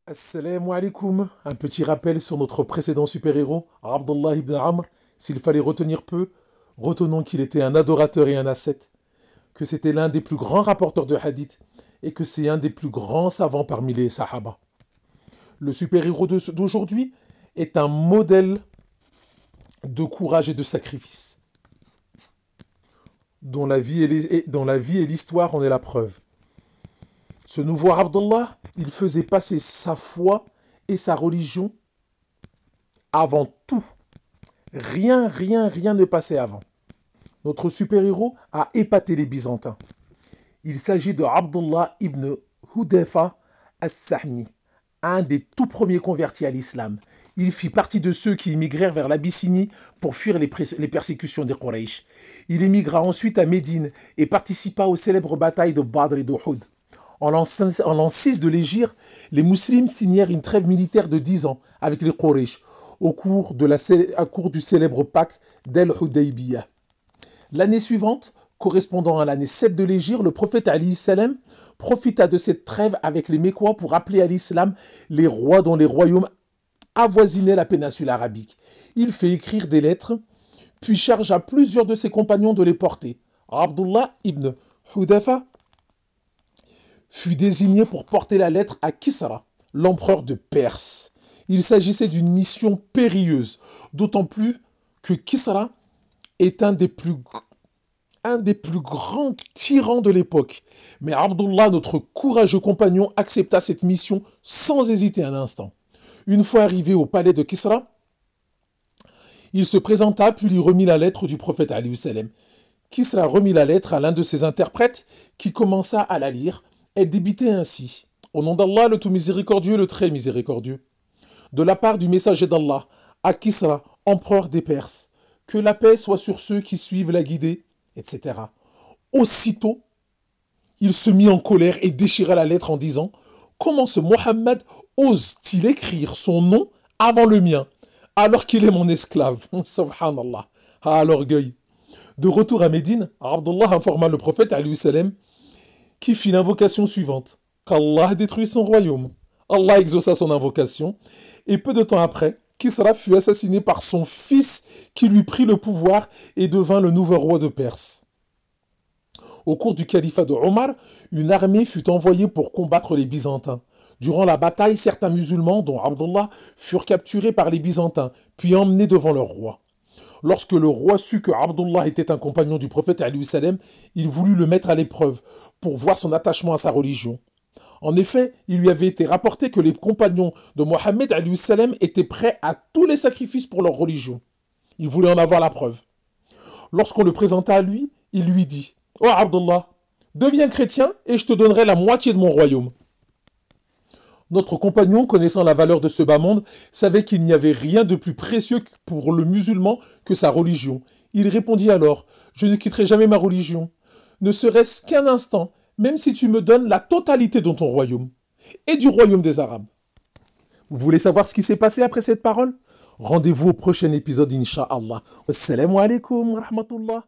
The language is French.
Assalamu alaikum. Un petit rappel sur notre précédent super-héros, Abdullah ibn Amr. S'il fallait retenir peu, retenons qu'il était un adorateur et un ascète, que c'était l'un des plus grands rapporteurs de hadith et que c'est un des plus grands savants parmi les sahaba. Le super-héros d'aujourd'hui est un modèle de courage et de sacrifice, dont la vie et l'histoire en est la preuve. Ce nouveau Abdullah, il faisait passer sa foi et sa religion avant tout. Rien ne passait avant. Notre super-héros a épaté les Byzantins. Il s'agit de Abdullah ibn Hudayfa as-Sahmi, un des tout premiers convertis à l'islam. Il fit partie de ceux qui immigrèrent vers l'Abyssinie pour fuir les persécutions des Quraysh. Il émigra ensuite à Médine et participa aux célèbres batailles de Badr et d'Uhud. En l'an 6 de l'Hégire, les musulmans signèrent une trêve militaire de 10 ans avec les Quraysh au cours du célèbre pacte d'El-Hudaybiyah. L'année suivante, correspondant à l'année 7 de l'Hégire, le prophète alayhi salam profita de cette trêve avec les Mécois pour appeler à l'islam les rois dont les royaumes avoisinaient la péninsule arabique. Il fait écrire des lettres, puis chargea plusieurs de ses compagnons de les porter. Abdullah ibn Hudayfa fut désigné pour porter la lettre à Kisra, l'empereur de Perse. Il s'agissait d'une mission périlleuse, d'autant plus que Kisra est un des plus grands tyrans de l'époque. Mais Abdullah, notre courageux compagnon, accepta cette mission sans hésiter un instant. Une fois arrivé au palais de Kisra, il se présenta puis lui remit la lettre du prophète alayhi salam. Kisra remit la lettre à l'un de ses interprètes qui commença à la lire. Elle débitait ainsi. Au nom d'Allah, le tout miséricordieux, le très miséricordieux. De la part du messager d'Allah, à Kisra, empereur des Perses, que la paix soit sur ceux qui suivent la guidée, etc. Aussitôt, il se mit en colère et déchira la lettre en disant « Comment ce Mohammed ose-t-il écrire son nom avant le mien, alors qu'il est mon esclave ?» Subhanallah. Ah, l'orgueil. De retour à Médine, Abdullah informa le prophète alayhi salam qui fit l'invocation suivante, qu'Allah détruise son royaume. Allah exauça son invocation, et peu de temps après, Kisra fut assassiné par son fils qui lui prit le pouvoir et devint le nouveau roi de Perse. Au cours du califat de Omar, une armée fut envoyée pour combattre les Byzantins. Durant la bataille, certains musulmans, dont Abdullah, furent capturés par les Byzantins, puis emmenés devant leur roi. Lorsque le roi sut que Abdullah était un compagnon du prophète alayhi salam, il voulut le mettre à l'épreuve pour voir son attachement à sa religion. En effet, il lui avait été rapporté que les compagnons de Mohammed alayhi salam étaient prêts à tous les sacrifices pour leur religion. Il voulait en avoir la preuve. Lorsqu'on le présenta à lui, il lui dit « Oh Abdullah, deviens chrétien et je te donnerai la moitié de mon royaume. » Notre compagnon, connaissant la valeur de ce bas monde, savait qu'il n'y avait rien de plus précieux pour le musulman que sa religion. Il répondit alors « Je ne quitterai jamais ma religion, ne serait-ce qu'un instant, même si tu me donnes la totalité de ton royaume et du royaume des Arabes. » Vous voulez savoir ce qui s'est passé après cette parole? Rendez-vous au prochain épisode, Inch'Allah. Assalamu alaikum wa rahmatullah.